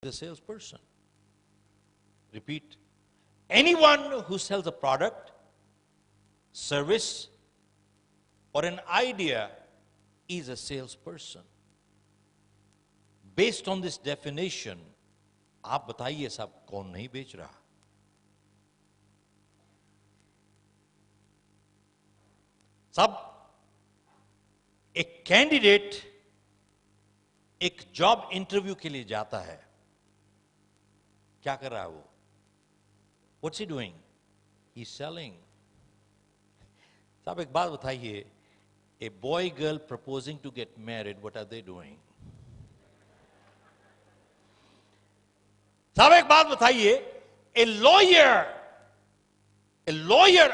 a salesperson. Repeat. Anyone who sells a product, service, or an idea is a salesperson. Based on this definition, आप बताइए साहब कौन नहीं बेच रहा? साहब, एक कैंडिडेट एक जॉब इंटरव्यू के लिए जाता है, क्या कर रहा है वो? What's he doing? He's selling. साहब एक बात बताइए, a boy girl proposing to get married, what are they doing? साहब एक बात बताइए, a lawyer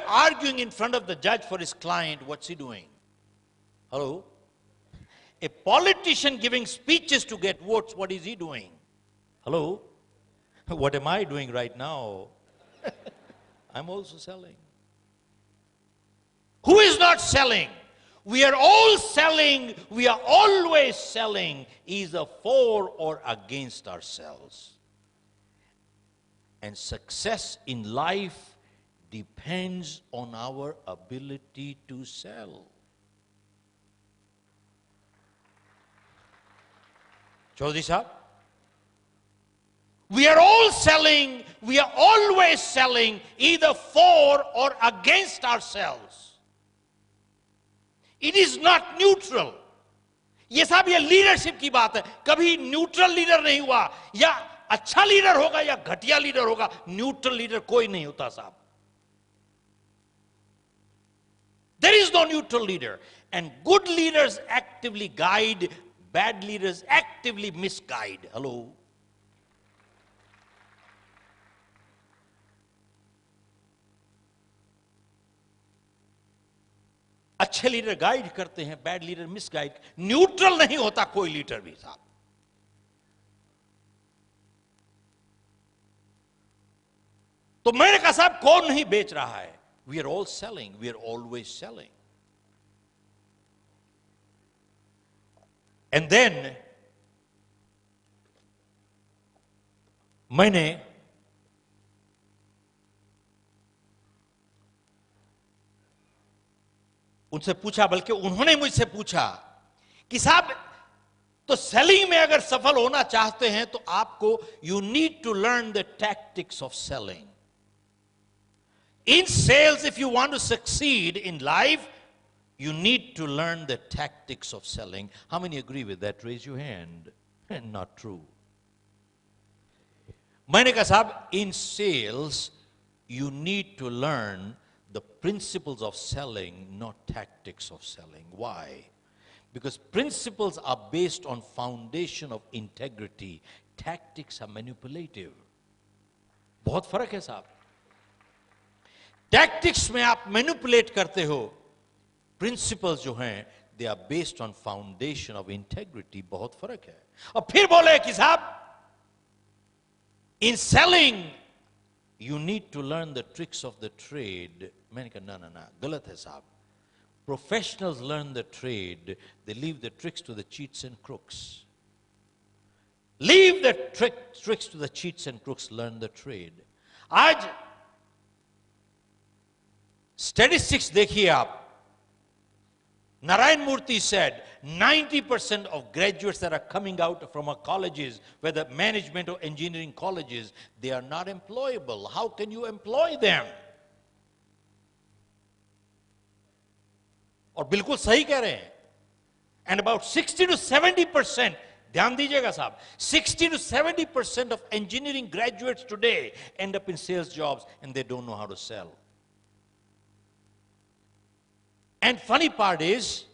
arguing in front of the judge for his client, what's he doing? Hello? A politician giving speeches to get votes, what is he doing? Hello? What am I doing right now? I'm also selling. Who is not selling? We are all selling. We are always selling, either for or against ourselves. And success in life depends on our ability to sell. Chaudhary Sahab, we are all selling, we are always selling, either for or against ourselves. It is not neutral. ये साहब ये leadership की बात है, कभी neutral leader नहीं हुआ, या अच्छा लीडर होगा या घटिया लीडर होगा, न्यूट्रल लीडर कोई नहीं होता साहब. There is no neutral leader. And good leaders actively guide, bad leaders actively misguide. Hello? अच्छे लीडर गाइड करते हैं, बैड लीडर मिसगाइड. न्यूट्रल नहीं होता कोई लीडर भी साहब. तो मैंने कहा साहब कौन नहीं बेच रहा है? We are all selling. We are always selling. And then मैंने उनसे पूछा, बल्कि उन्होंने मुझसे पूछा कि साहब तो सेलिंग में अगर सफल होना चाहते हैं तो आपको you need to learn the tactics of selling. In sales, if you want to succeed in life, you need to learn the tactics of selling. How many agree with that? Raise your hand. Not true. मैंने कहा साहब, in sales, you need to learn the principles of selling, not tactics of selling. Why? Because principles are based on foundation of integrity. Tactics are manipulative. बहुत फर्क है साहब. Tactics में आप manipulate करते हो, प्रिंसिपल्स जो हैं they are based on foundation of integrity. बहुत फर्क है. और फिर बोले कि साहब in selling you need to learn the tricks of the trade. मैंने कहा ना ना ना, गलत है साहब. Professionals learn the trade, they leave the tricks to the cheats and crooks. Leave the tricks to the cheats and crooks, learn the trade. आज statistics देखिए आप. Narayan Murthy said 90% of graduates that are coming out from our colleges, whether management or engineering colleges, they are not employable. How can you employ them? और बिल्कुल सही कह रहे हैं. And about 60 to 70%, ध्यान दीजिएगा साहब, 60 to 70% of engineering graduates today end up in sales jobs and they don't know how to sell. And funny part is,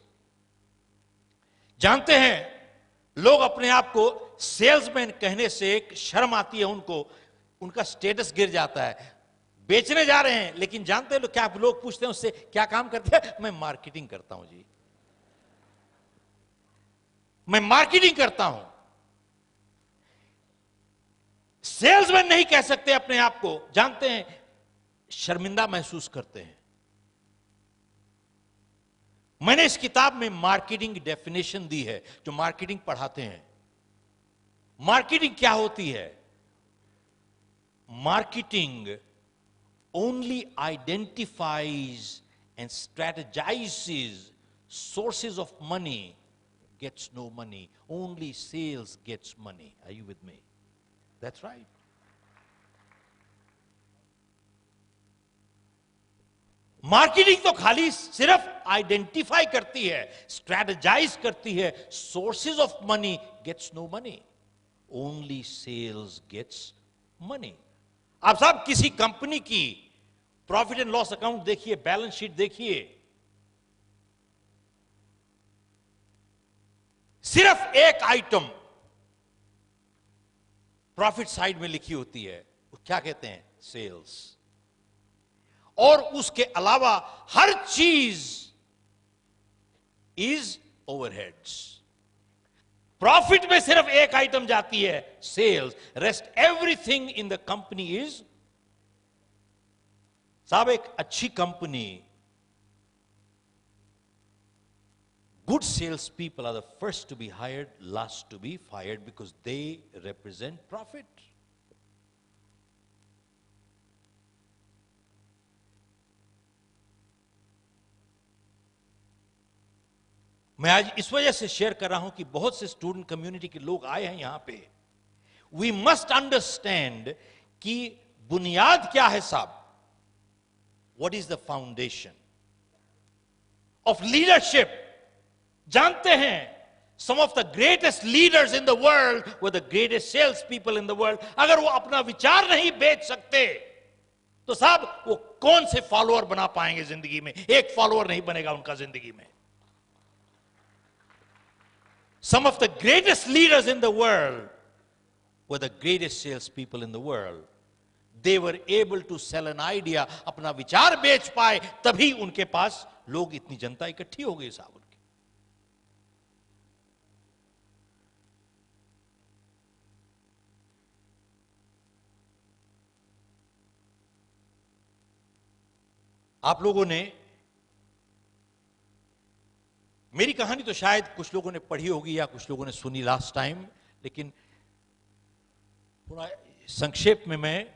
जानते हैं लोग अपने आप को सेल्समैन कहने से एक शर्म आती है उनको, उनका स्टेटस गिर जाता है. बेचने जा रहे हैं, लेकिन जानते हैं लोग क्या, लोग पूछते हैं उससे क्या काम करते हैं? मैं मार्केटिंग करता हूं जी, मैं मार्केटिंग करता हूं. सेल्समैन नहीं कह सकते अपने आप को, जानते हैं शर्मिंदा महसूस करते हैं. मैंने इस किताब में मार्केटिंग की डेफिनेशन दी है, जो मार्केटिंग पढ़ाते हैं. मार्केटिंग क्या होती है? Marketing only identifies and strategizes sources of money, gets no money. Only sales gets money. Are you with me? That's right. Marketing तो खाली सिर्फ आइडेंटिफाई करती है, स्ट्रेटेजाइज करती है, sources of money, gets no money. Only sales gets money. आप साहब किसी कंपनी की प्रॉफिट एंड लॉस अकाउंट देखिए, बैलेंस शीट देखिए, सिर्फ एक आइटम प्रॉफिट साइड में लिखी होती है, वो क्या कहते हैं? सेल्स. और उसके अलावा हर चीज इज ओवरहेड्स. प्रॉफिट में सिर्फ एक आइटम जाती है, sales. Rest everything in the company is. साहब एक अच्छी company, good salespeople are the first to be hired, last to be fired, because they represent profit. मैं आज इस वजह से शेयर कर रहा हूं कि बहुत से स्टूडेंट कम्युनिटी के लोग आए हैं यहां पे. वी मस्ट अंडरस्टैंड कि बुनियाद क्या है साहब. What is the foundation of leadership? जानते हैं, some of the greatest leaders in the world were the greatest sales people in the world. अगर वो अपना विचार नहीं बेच सकते तो साहब वो कौन से फॉलोअर बना पाएंगे जिंदगी में? एक फॉलोअर नहीं बनेगा उनका जिंदगी में. Some of the greatest leaders in the world were the greatest salespeople in the world. They were able to sell an idea. अपना विचार बेच पाए, तभी उनके पास लोग, इतनी जनता इकट्ठी हो गई साहब उनकी. आप लोगों ने मेरी कहानी तो शायद कुछ लोगों ने पढ़ी होगी या कुछ लोगों ने सुनी लास्ट टाइम, लेकिन थोड़ा संक्षेप में मैं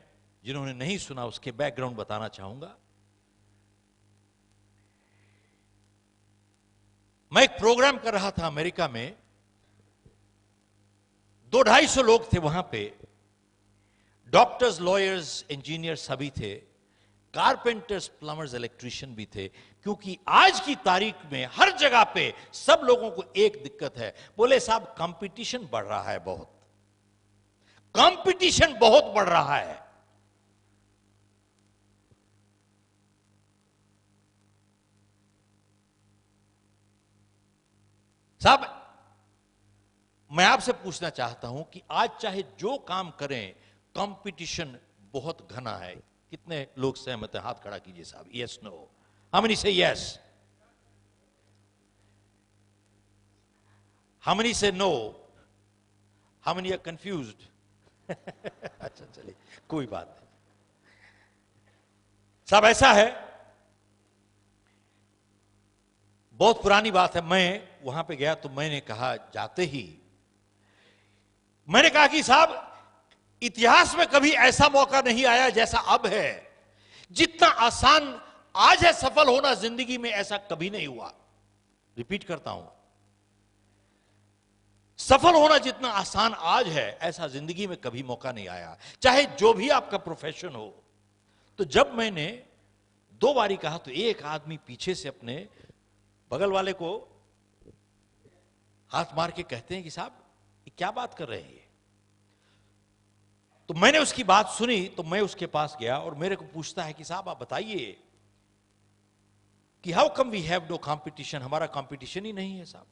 जिन्होंने नहीं सुना उसके बैकग्राउंड बताना चाहूंगा. मैं एक प्रोग्राम कर रहा था अमेरिका में. 200-250 लोग थे वहां पे. डॉक्टर्स, लॉयर्स, इंजीनियर सभी थे. कारपेंटर्स, प्लम्बर्स, इलेक्ट्रिशियन भी थे. क्योंकि आज की तारीख में हर जगह पे सब लोगों को एक दिक्कत है. बोले साहब कंपटीशन बढ़ रहा है, बहुत कंपटीशन बहुत बढ़ रहा है. साहब मैं आपसे पूछना चाहता हूं कि आज चाहे जो काम करें, कंपटीशन बहुत घना है. कितने लोग सहमत हैं? हाथ खड़ा कीजिए साहब. Yes, no. How many say yes? How many say no? How many are confused? अच्छा चलिए, कोई बात नहीं साहब. ऐसा है, बहुत पुरानी बात है. मैं वहां पे गया तो मैंने कहा, जाते ही मैंने कहा कि साहब इतिहास में कभी ऐसा मौका नहीं आया जैसा अब है. जितना आसान आज है सफल होना जिंदगी में, ऐसा कभी नहीं हुआ. रिपीट करता हूं, सफल होना जितना आसान आज है, ऐसा जिंदगी में कभी मौका नहीं आया, चाहे जो भी आपका प्रोफेशन हो. तो जब मैंने 2 बारी कहा तो एक आदमी पीछे से अपने बगल वाले को हाथ मार के कहते हैं कि साहब ये क्या बात कर रहे हैं. तो मैंने उसकी बात सुनी तो मैं उसके पास गया और मेरे को पूछता है कि साहब आप बताइए कि how come we have no competition. हमारा कंपटीशन ही नहीं है साहब.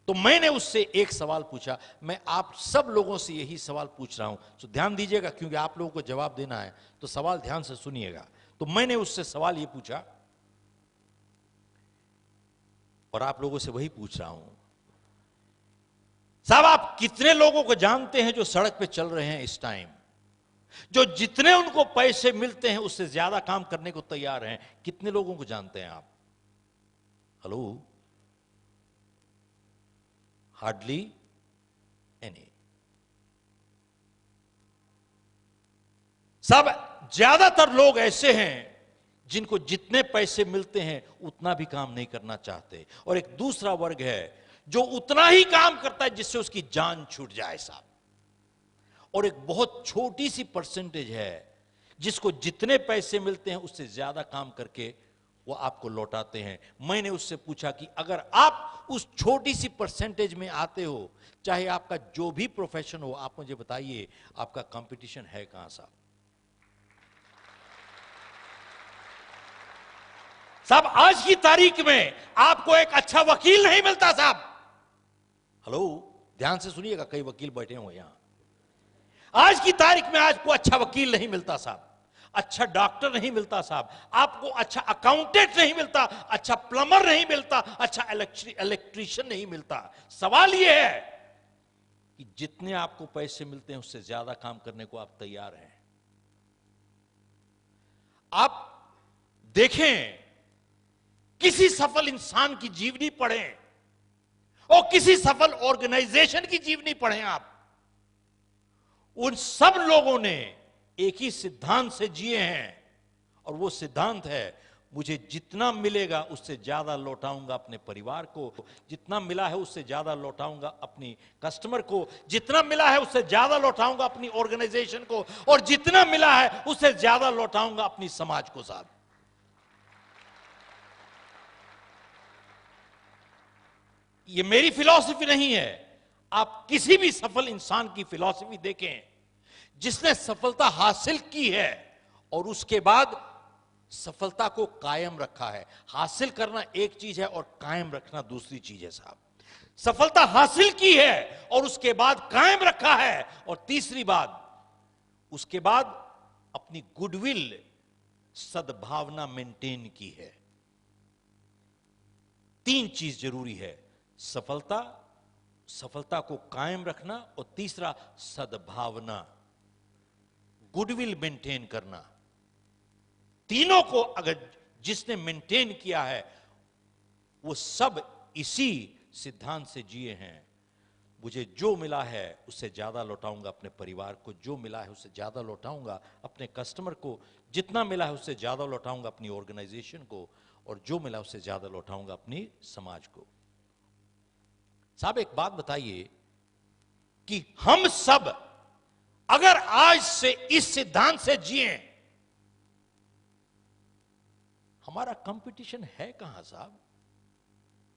तो मैंने उससे एक सवाल पूछा. मैं आप सब लोगों से यही सवाल पूछ रहा हूं, तो ध्यान दीजिएगा क्योंकि आप लोगों को जवाब देना है, तो सवाल ध्यान से सुनिएगा. तो मैंने उससे सवाल यह पूछा और आप लोगों से वही पूछ रहा हूं. साहब आप कितने लोगों को जानते हैं जो सड़क पे चल रहे हैं इस टाइम, जो जितने उनको पैसे मिलते हैं उससे ज्यादा काम करने को तैयार हैं? कितने लोगों को जानते हैं आप? हेलो? Hardly any. सब ज्यादातर लोग ऐसे हैं जिनको जितने पैसे मिलते हैं उतना भी काम नहीं करना चाहते, और एक दूसरा वर्ग है जो उतना ही काम करता है जिससे उसकी जान छूट जाए साहब, और एक बहुत छोटी सी परसेंटेज है जिसको जितने पैसे मिलते हैं उससे ज्यादा काम करके वो आपको लौटाते हैं। मैंने उससे पूछा कि अगर आप उस छोटी सी परसेंटेज में आते हो, चाहे आपका जो भी प्रोफेशन हो, आप मुझे बताइए आपका कंपटीशन है कहां साहब? साहब आज की तारीख में आपको एक अच्छा वकील नहीं मिलता साहब। हेलो, ध्यान से सुनिएगा, कई वकील बैठे हुए यहां। आज की तारीख में आपको अच्छा वकील नहीं मिलता साहब, अच्छा डॉक्टर नहीं मिलता साहब, आपको अच्छा अकाउंटेंट नहीं मिलता, अच्छा प्लम्बर नहीं मिलता, अच्छा इलेक्ट्रीशियन नहीं मिलता। सवाल यह है कि जितने आपको पैसे मिलते हैं उससे ज्यादा काम करने को आप तैयार हैं? आप देखें, किसी सफल इंसान की जीवनी पढ़ें और किसी सफल ऑर्गेनाइजेशन की जीवनी पढ़ें आप, उन सब लोगों ने एक ही सिद्धांत से जिए हैं, और वो सिद्धांत है मुझे जितना मिलेगा उससे ज्यादा लौटाऊंगा अपने परिवार को, जितना मिला है उससे ज्यादा लौटाऊंगा अपनी कस्टमर को, जितना मिला है उससे ज्यादा लौटाऊंगा अपनी ऑर्गेनाइजेशन को, और जितना मिला है उससे ज्यादा लौटाऊंगा अपनी समाज को साहब। ये मेरी फिलॉसफी नहीं है, आप किसी भी सफल इंसान की फिलॉसफी देखें जिसने सफलता हासिल की है और उसके बाद सफलता को कायम रखा है। हासिल करना एक चीज है और कायम रखना दूसरी चीज है साहब। सफलता हासिल की है और उसके बाद कायम रखा है, और तीसरी बात, उसके बाद अपनी गुडविल, सद्भावना मेंटेन की है। तीन चीज जरूरी है, सफलता, सफलता को कायम रखना, और तीसरा सद्भावना, गुडविल मेंटेन करना। तीनों को अगर जिसने मेंटेन किया है वो सब इसी सिद्धांत से जिए हैं। मुझे जो मिला है उससे ज्यादा लौटाऊंगा अपने परिवार को, जो मिला है उससे ज्यादा लौटाऊंगा अपने कस्टमर को, जितना मिला है उससे ज्यादा लौटाऊंगा अपनी ऑर्गेनाइजेशन को, और जो मिला उससे ज्यादा लौटाऊंगा अपनी समाज को। साहब एक बात बताइए कि हम सब अगर आज से इस सिद्धांत से जिए, हमारा कंपटीशन है कहां साहब?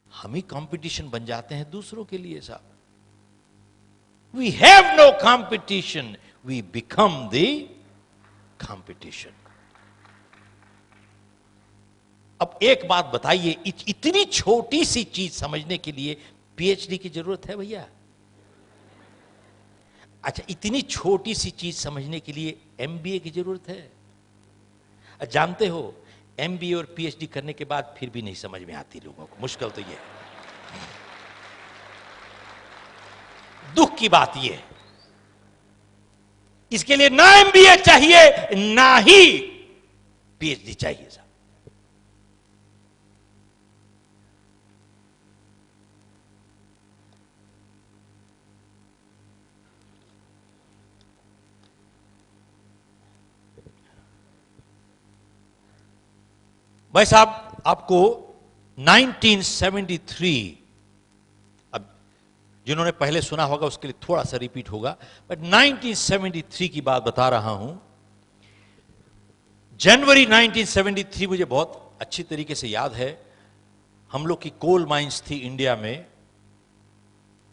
हम ही कंपटीशन बन जाते हैं दूसरों के लिए साहब। We have no competition, we become the competition. अब एक बात बताइए, इतनी छोटी सी चीज समझने के लिए पीएचडी की जरूरत है भैया? अच्छा, इतनी छोटी सी चीज समझने के लिए एमबीए की जरूरत है? जानते हो, एमबीए और पीएचडी करने के बाद फिर भी नहीं समझ में आती लोगों को। मुश्किल तो ये है, दुख की बात ये है। इसके लिए ना एमबीए चाहिए ना ही पीएचडी चाहिए साहब। भाई साहब, आपको 1973, अब जिन्होंने पहले सुना होगा उसके लिए थोड़ा सा रिपीट होगा, बट 1973 की बात बता रहा हूं। जनवरी 1973 मुझे बहुत अच्छी तरीके से याद है। हम लोग की कोल माइंस थी इंडिया में,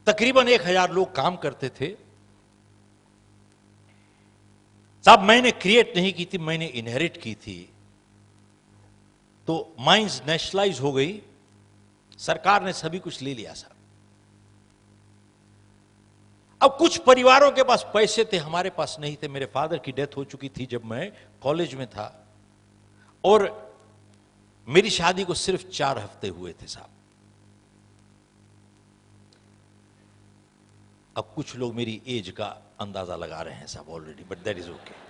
तकरीबन 1000 लोग काम करते थे साहब। मैंने क्रिएट नहीं की थी, मैंने इनहेरिट की थी। तो माइंस नेशनलाइज हो गई, सरकार ने सभी कुछ ले लिया साहब। अब कुछ परिवारों के पास पैसे थे, हमारे पास नहीं थे। मेरे फादर की डेथ हो चुकी थी जब मैं कॉलेज में था, और मेरी शादी को सिर्फ 4 हफ्ते हुए थे साहब। अब कुछ लोग मेरी एज का अंदाजा लगा रहे हैं साहब already, but that is okay.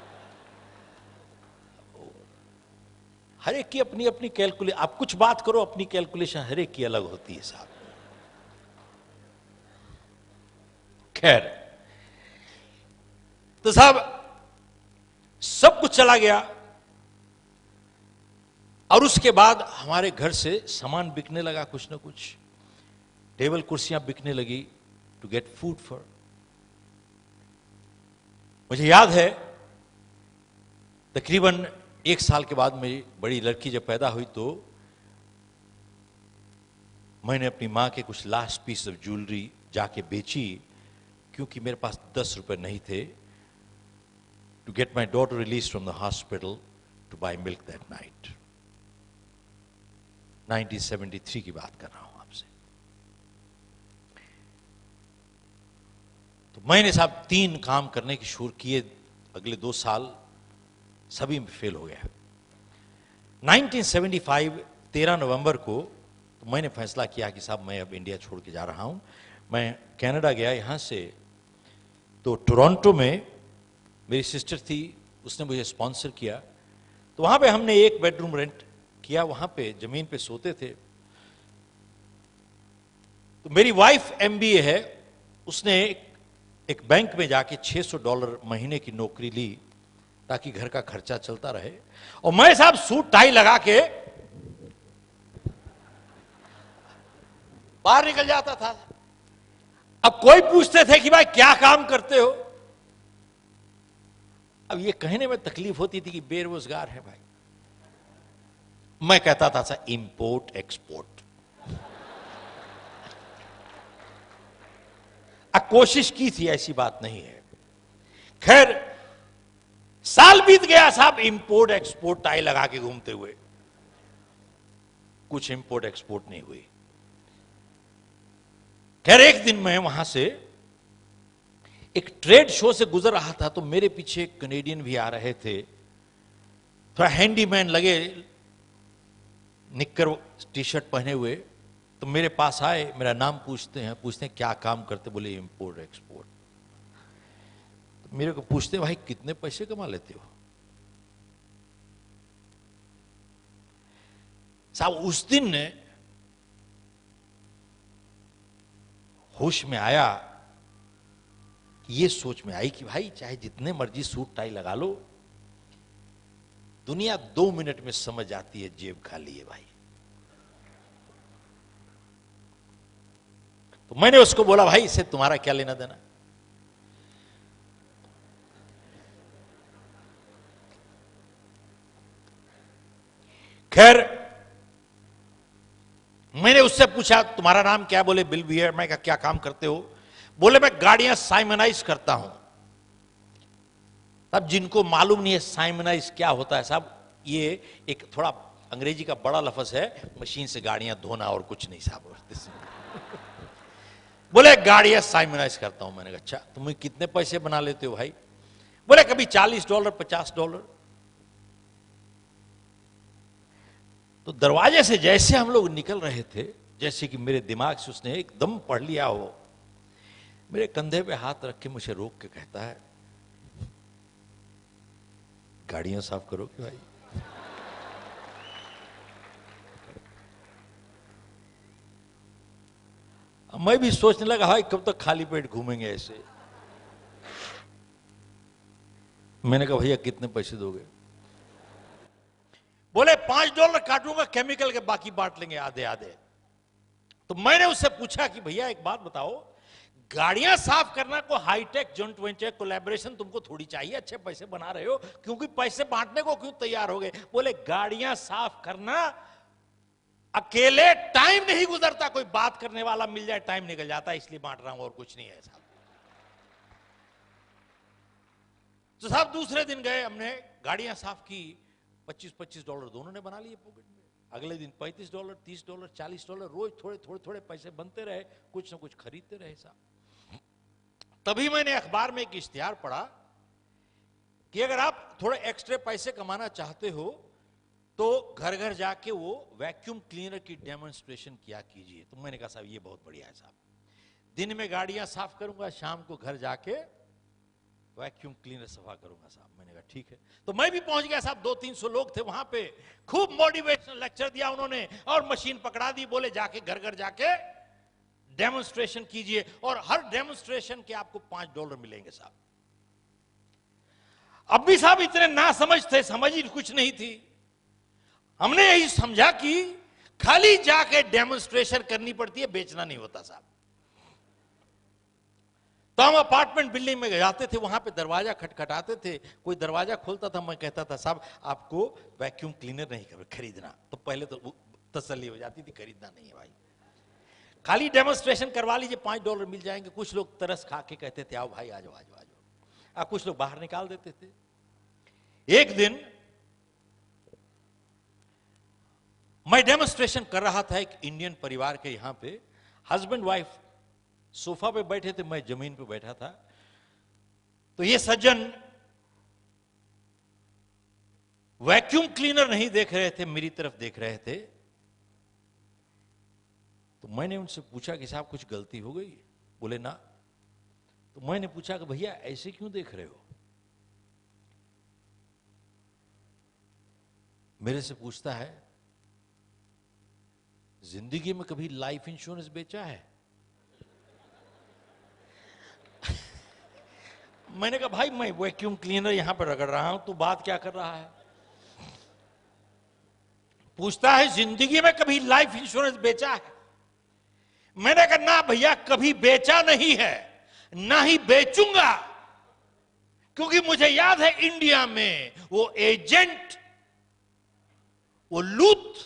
हर एक की अपनी अपनी कैलकुलेशन, आप कुछ बात करो, अपनी कैलकुलेशन हर एक की अलग होती है साहब। खैर, तो साहब सब कुछ चला गया। और उसके बाद हमारे घर से सामान बिकने लगा, कुछ ना कुछ टेबल कुर्सियां बिकने लगी टू गेट फूड फॉर। मुझे याद है तकरीबन 1 साल के बाद मेरी बड़ी लड़की जब पैदा हुई तो मैंने अपनी मां के कुछ लास्ट पीस ऑफ ज्वेलरी जाके बेची, क्योंकि मेरे पास 10 रुपए नहीं थे to get my daughter release from the hospital to buy milk that night. 1973 की बात कर रहा हूं आपसे। तो मैंने साहब 3 काम करने की शुरू किए, अगले 2 साल सभी में फेल हो गया। 1975 13 नवंबर को तो मैंने फैसला किया कि साहब मैं अब इंडिया छोड़ के जा रहा हूं। मैं कनाडा गया, यहां से तो टोरंटो में मेरी सिस्टर थी, उसने मुझे स्पॉन्सर किया। तो वहां पे हमने 1 बेडरूम रेंट किया, वहां पे जमीन पे सोते थे। तो मेरी वाइफ एमबीए है, उसने एक बैंक में जाके $600 महीने की नौकरी ली ताकि घर का खर्चा चलता रहे। और मैं साहब सूट टाई लगा के बाहर निकल जाता था। अब कोई पूछते थे कि भाई क्या काम करते हो? अब ये कहने में तकलीफ होती थी कि बेरोजगार है भाई। मैं कहता था सर इंपोर्ट एक्सपोर्ट। कोशिश की थी, ऐसी बात नहीं है। खैर साल बीत गया साहब, इंपोर्ट एक्सपोर्ट टाई लगा के घूमते हुए, कुछ इंपोर्ट एक्सपोर्ट नहीं हुई। खैर एक दिन मैं वहां से एक ट्रेड शो से गुजर रहा था, तो मेरे पीछे एक कनेडियन भी आ रहे थे, थोड़ा हैंडीमैन लगे, निक्कर टी शर्ट पहने हुए। तो मेरे पास आए, मेरा नाम पूछते हैं क्या काम करते? बोले इंपोर्ट एक्सपोर्ट। तो मेरे को पूछते भाई कितने पैसे कमा लेते हो? साहब उस दिन होश में आया, ये सोच में आई कि भाई चाहे जितने मर्जी सूट टाई लगा लो, दुनिया 2 मिनट में समझ आती है जेब खाली है भाई। तो मैंने उसको बोला भाई इससे तुम्हारा क्या लेना देना? खैर मैंने उससे पूछा तुम्हारा नाम क्या? बोले बिल बियर। मैं कहा क्या काम करते हो? बोले मैं गाड़ियां साइमनाइज करता हूं। तब जिनको मालूम नहीं है साइमनाइज क्या होता है साहब, ये एक थोड़ा अंग्रेजी का बड़ा लफ्ज है, मशीन से गाड़ियां धोना और कुछ नहीं साहब। बोले गाड़ियां साइमनाइज करता हूं। मैंने कहा अच्छा, तुम कितने पैसे बना लेते हो भाई? बोले कभी $40 $50। तो दरवाजे से जैसे हम लोग निकल रहे थे, जैसे कि मेरे दिमाग से उसने एकदम पढ़ लिया हो, मेरे कंधे पे हाथ रख के मुझे रोक के कहता है गाड़ियां साफ करोगे भाई? मैं भी सोचने लगा भाई कब तक खाली पेट घूमेंगे ऐसे। मैंने कहा भैया कितने पैसे दोगे? बोले $5 काटूंगा केमिकल के, बाकी बांट लेंगे आधे आधे। तो मैंने उससे पूछा कि भैया एक बात बताओ, गाड़ियां साफ करना को हाईटेक जॉइंट वेंचर कोलैबोरेशन तुमको थोड़ी चाहिए? अच्छे पैसे बना रहे हो, क्योंकि पैसे बांटने को क्यों तैयार हो गए? बोले गाड़ियां साफ करना अकेले टाइम नहीं गुजरता, कोई बात करने वाला मिल जाए टाइम निकल जाता है, इसलिए बांट रहा हूं और कुछ नहीं है साहब। तो साहब दूसरे दिन गए, हमने गाड़ियां साफ की, $25 दोनों ने बना लिए पॉकेट में। अगले दिन $35 $30 $40, रोज थोड़े थोड़े थोड़े पैसे बनते रहे, कुछ ना कुछ खरीदते रहे साहब। तभी मैंने अखबार में एक इश्तिहार पढ़ा कि अगर आप थोड़े एक्स्ट्रा पैसे कमाना चाहते हो तो घर घर जाके वो वैक्यूम क्लीनर की डेमोन्स्ट्रेशन किया कीजिए। तो मैंने कहा साहब ये बहुत बढ़िया है साहब, दिन में गाड़ियां साफ करूंगा, शाम को घर जाके वैक्यूम क्लीनर सफा करूंगा साहब। मैंने कहा ठीक है। तो मैं भी पहुंच गया साहब, 200-300 लोग थे वहां पे, खूब मोटिवेशनल लेक्चर दिया उन्होंने और मशीन पकड़ा दी। बोले जाके घर घर जाके डेमोन्स्ट्रेशन कीजिए और हर डेमोन्स्ट्रेशन के आपको $5 मिलेंगे साहब। अब भी साहब इतने ना समझ थे, समझ ही कुछ नहीं थी। हमने यही समझा कि खाली जाके डेमोन्स्ट्रेशन करनी पड़ती है, बेचना नहीं होता साहब। तो हम अपार्टमेंट बिल्डिंग में जाते थे, वहां पे दरवाजा खटखटाते थे, कोई दरवाजा खोलता था, मैं कहता था साहब आपको वैक्यूम क्लीनर नहीं खरीदना। तो पहले तो तसल्ली हो जाती थी, खरीदना नहीं है भाई, खाली डेमोन्स्ट्रेशन करवा लीजिए, $5 मिल जाएंगे। कुछ लोग तरस खा के कहते थे आओ भाई आ जाओ आ जाओ आ जाओ, कुछ लोग बाहर निकाल देते थे। एक दिन मैं डेमोन्स्ट्रेशन कर रहा था एक इंडियन परिवार के, यहां पे हस्बैंड वाइफ सोफा पे बैठे थे, मैं जमीन पे बैठा था। तो ये सज्जन वैक्यूम क्लीनर नहीं देख रहे थे, मेरी तरफ देख रहे थे। तो मैंने उनसे पूछा कि साहब कुछ गलती हो गई? बोले ना। तो मैंने पूछा कि भैया ऐसे क्यों देख रहे हो? मेरे से पूछता है जिंदगी में कभी लाइफ इंश्योरेंस बेचा है? मैंने कहा भाई मैं वैक्यूम क्लीनर यहां पर रगड़ रहा हूं, तू बात क्या कर रहा है? पूछता है जिंदगी में कभी लाइफ इंश्योरेंस बेचा है? मैंने कहा ना भैया कभी बेचा नहीं है, ना ही बेचूंगा, क्योंकि मुझे याद है इंडिया में वो एजेंट, वो लूट,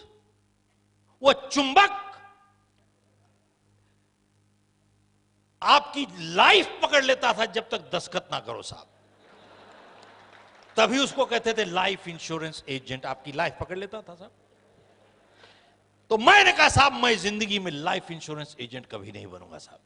वो चुंबक आपकी लाइफ पकड़ लेता था जब तक दस्तखत ना करो साहब। तभी उसको कहते थे लाइफ इंश्योरेंस एजेंट, आपकी लाइफ पकड़ लेता था साहब। तो मैंने कहा साहब मैं जिंदगी में लाइफ इंश्योरेंस एजेंट कभी नहीं बनूंगा साहब।